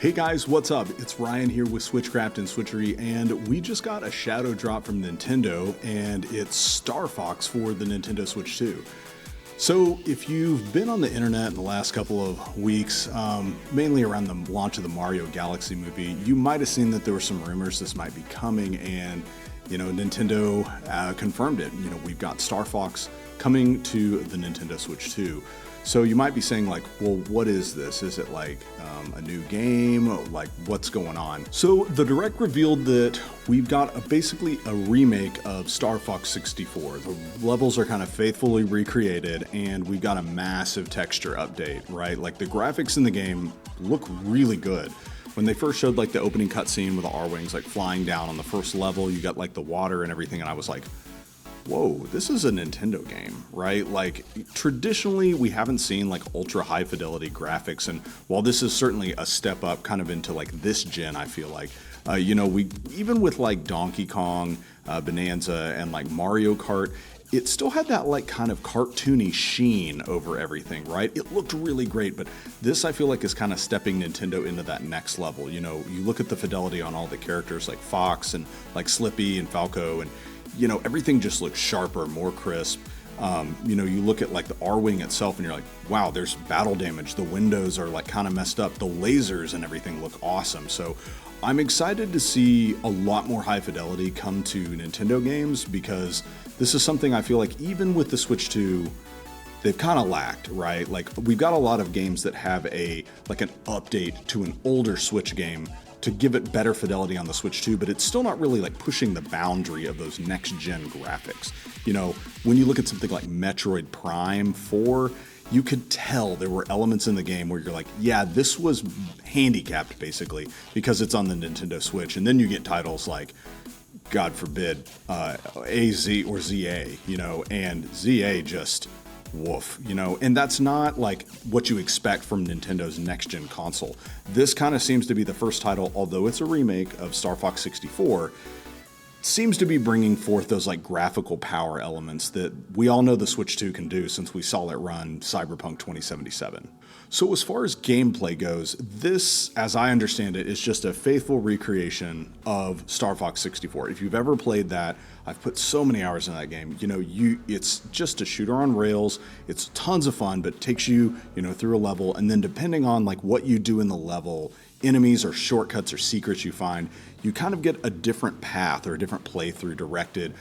Hey guys, what's up? It's Ryan here with Switchcraft and Switchery, and we just got a shadow drop from Nintendo, and it's Starfox for the Nintendo Switch 2. So if you've been on the internet in the last couple of weeks, mainly around the launch of the Mario Galaxy movie, you might have seen that there were some rumors this might be coming, and Nintendo confirmed it. We've got Starfox coming to the Nintendo Switch 2. So you might be saying like, well, what is this? Is it like a new game? Like what's going on? So the Direct revealed that we've got basically a remake of Starfox 64. The levels are kind of faithfully recreated and we've got a massive texture update, right? Like the graphics in the game look really good. When they first showed like the opening cutscene with the R-Wings like flying down on the first level, you got like the water and everything, and I was like, whoa, this is a Nintendo game, right? Like traditionally we haven't seen like ultra high fidelity graphics, and while this is certainly a step up kind of into like this gen, I feel like, we even with like Donkey Kong, Bonanza, and like Mario Kart, it still had that like kind of cartoony sheen over everything, right? It looked really great, but this I feel like is kind of stepping Nintendo into that next level. You look at the fidelity on all the characters like Fox and like Slippy and Falco, and everything just looks sharper, more crisp. You look at like the R-Wing itself and you're like, wow, there's battle damage. The windows are like kind of messed up. The lasers and everything look awesome. So I'm excited to see a lot more high fidelity come to Nintendo games, because this is something I feel like even with the Switch 2, they've kind of lacked, right? Like we've got a lot of games that have an update to an older Switch game to give it better fidelity on the Switch 2, but it's still not really like pushing the boundary of those next-gen graphics. When you look at something like Metroid Prime 4, you could tell there were elements in the game where you're like, yeah, this was handicapped basically because it's on the Nintendo Switch. And then you get titles like, God forbid, AZ or ZA, and ZA just woof, and that's not like what you expect from Nintendo's next-gen console. This kind of seems to be the first title, although it's a remake of Star Fox 64, seems to be bringing forth those like graphical power elements that we all know the Switch 2 can do since we saw it run Cyberpunk 2077. So as far as gameplay goes, this, as I understand it, is just a faithful recreation of Star Fox 64. If you've ever played that, I've put so many hours in that game. It's just a shooter on rails. It's tons of fun, but it takes you, through a level, and then depending on like what you do in the level, enemies or shortcuts or secrets you find, you kind of get a different path or a different playthrough directed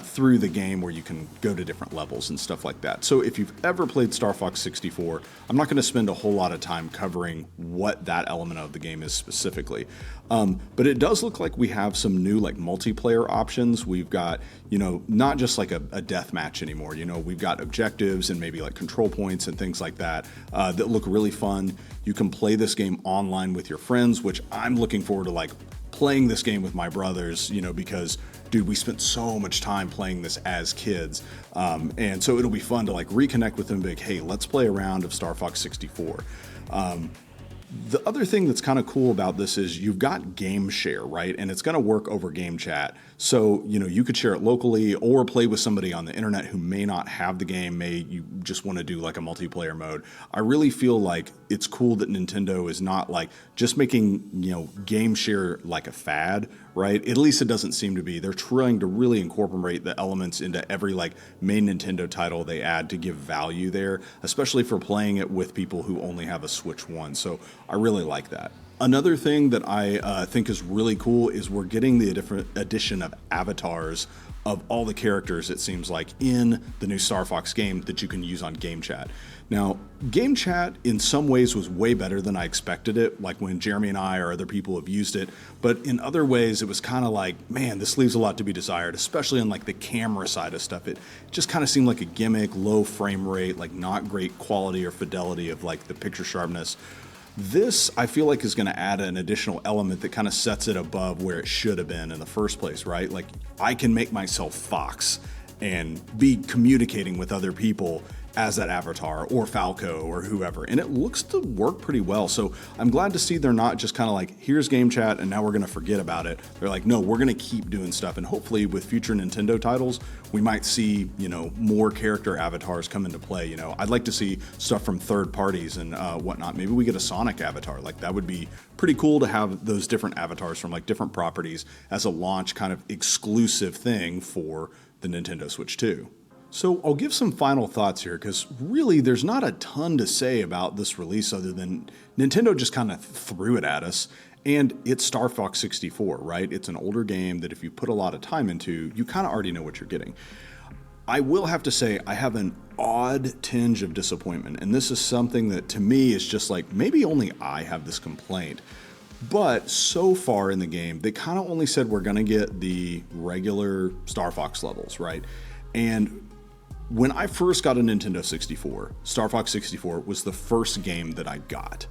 through the game where you can go to different levels and stuff like that. So if you've ever played Star Fox 64, I'm not going to spend a whole lot of time covering what that element of the game is specifically. But it does look like we have some new like multiplayer options. We've got, not just like a death match anymore. We've got objectives and maybe like control points and things like that that look really fun. You can play this game online with your friends, which I'm looking forward to like playing this game with my brothers, because dude, we spent so much time playing this as kids. And so it'll be fun to like reconnect with them, be like, hey, let's play a round of Star Fox 64. The other thing that's kind of cool about this is you've got game share, right? And it's going to work over game chat. So, you could share it locally or play with somebody on the internet who may not have the game, you just want to do like a multiplayer mode. I really feel like it's cool that Nintendo is not like just making, game share like a fad, right? At least it doesn't seem to be. They're trying to really incorporate the elements into every like main Nintendo title they add to give value there, especially for playing it with people who only have a Switch 1. So I really like that. Another thing that I think is really cool is we're getting the different addition of avatars of all the characters, it seems like, in the new Star Fox game that you can use on Game Chat. Now, Game Chat in some ways was way better than I expected it, like when Jeremy and I or other people have used it, but in other ways it was kind of like, man, this leaves a lot to be desired, especially on like the camera side of stuff. It just kind of seemed like a gimmick, low frame rate, like not great quality or fidelity of like the picture sharpness. This, I feel like, is going to add an additional element that kind of sets it above where it should have been in the first place, right? Like, I can make myself Fox and be communicating with other people as that avatar, or Falco, or whoever, and it looks to work pretty well. So I'm glad to see they're not just kind of like, here's game chat and now we're gonna forget about it. They're like, no, we're gonna keep doing stuff, and hopefully with future Nintendo titles, we might see, you know, more character avatars come into play. You know, I'd like to see stuff from third parties and whatnot. Maybe we get a Sonic avatar. Like, that would be pretty cool to have those different avatars from like different properties as a launch kind of exclusive thing for the Nintendo Switch 2. So I'll give some final thoughts here, because really there's not a ton to say about this release other than Nintendo just kind of threw it at us. And it's Star Fox 64, right? It's an older game that if you put a lot of time into, you kind of already know what you're getting. I will have to say I have an odd tinge of disappointment, and this is something that to me is just like, maybe only I have this complaint. But so far in the game, they kind of only said we're going to get the regular Star Fox levels, right? And when I first got a Nintendo 64, Star Fox 64 was the first game that I got.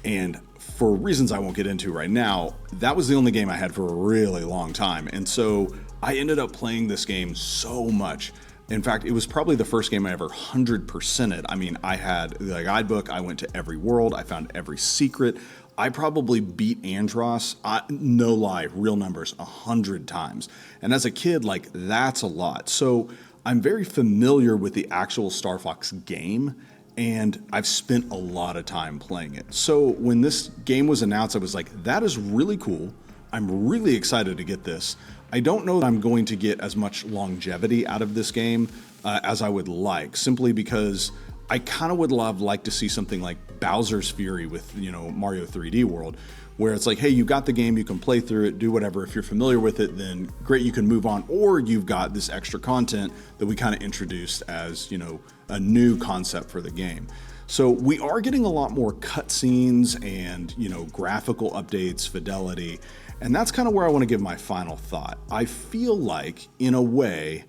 And for reasons I won't get into right now, that was the only game I had for a really long time. And so I ended up playing this game so much. In fact, it was probably the first game I ever 100%ed. I mean, I had the guidebook, I went to every world, I found every secret. I probably beat Andros, no lie, real numbers, 100 times. And as a kid, like, that's a lot. So I'm very familiar with the actual Star Fox game, and I've spent a lot of time playing it. So when this game was announced, I was like, that is really cool. I'm really excited to get this. I don't know that I'm going to get as much longevity out of this game as I would like, simply because I kind of would like to see something like Bowser's Fury with, you know, Mario 3D World, where it's like, hey, you got the game, you can play through it, do whatever. If you're familiar with it, then great, you can move on. Or you've got this extra content that we kind of introduced as, you know, a new concept for the game. So we are getting a lot more cutscenes and, you know, graphical updates, fidelity, and that's kind of where I want to give my final thought. I feel like, in a way,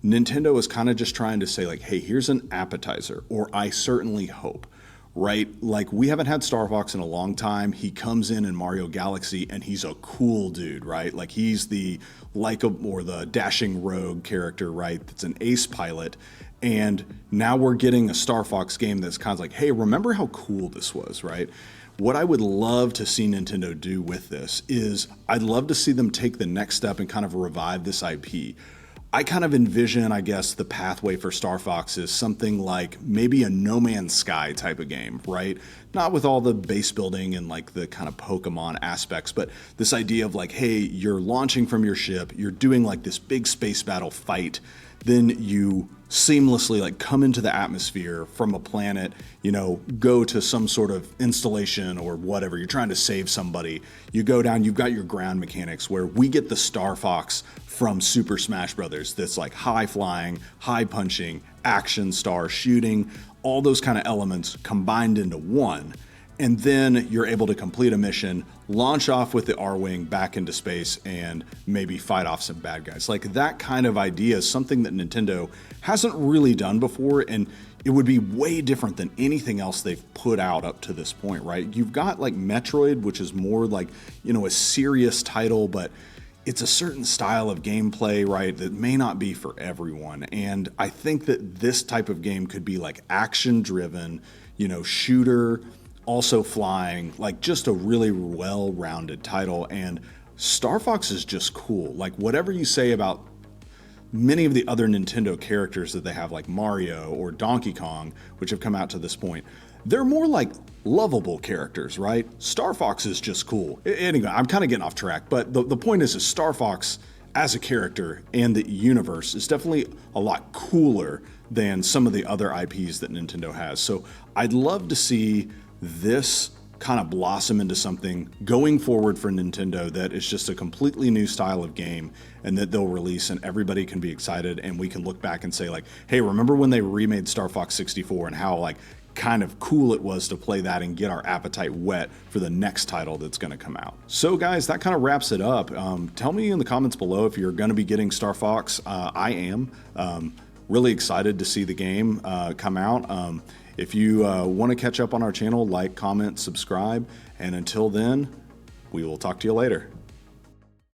Nintendo is kind of just trying to say like, hey, here's an appetizer, or I certainly hope. Right? Like, we haven't had Star Fox in a long time. He comes in Mario Galaxy and he's a cool dude, right? Like, he's the or the dashing rogue character, right? That's an ace pilot. And now we're getting a Star Fox game that's kind of like, hey, remember how cool this was, right? What I would love to see Nintendo do with this is I'd love to see them take the next step and kind of revive this IP. I kind of envision, I guess, the pathway for Star Fox is something like maybe a No Man's Sky type of game, right? Not with all the base building and like the kind of Pokemon aspects, but this idea of like, hey, you're launching from your ship, you're doing like this big space battle fight, then you seamlessly like come into the atmosphere from a planet, you know, go to some sort of installation or whatever, you're trying to save somebody, you go down, you've got your ground mechanics where we get the Star Fox from Super Smash Brothers that's like high flying, high punching, action star shooting, all those kind of elements combined into one. And then you're able to complete a mission, launch off with the R-Wing back into space, and maybe fight off some bad guys. Like, that kind of idea is something that Nintendo hasn't really done before, and it would be way different than anything else they've put out up to this point, right? You've got like Metroid, which is more like, you know, a serious title, but it's a certain style of gameplay, right, that may not be for everyone. And I think that this type of game could be like action-driven, you know, shooter, also flying, like just a really well-rounded title. And Star Fox is just cool. Like, whatever you say about many of the other Nintendo characters that they have, like Mario or Donkey Kong, which have come out to this point, they're more like lovable characters, right? Star Fox is just cool. Anyway, I'm kind of getting off track, but the point is Star Fox as a character and the universe is definitely a lot cooler than some of the other IPs that Nintendo has. So I'd love to see this kind of blossom into something going forward for Nintendo that is just a completely new style of game, and that they'll release and everybody can be excited, and we can look back and say like, hey, remember when they remade Star Fox 64 and how like kind of cool it was to play that and get our appetite wet for the next title that's going to come out. So guys, that kind of wraps it up. Tell me in the comments below if you're going to be getting Star Fox. I am really excited to see the game come out. If you want to catch up on our channel, like, comment, subscribe, and until then, we will talk to you later.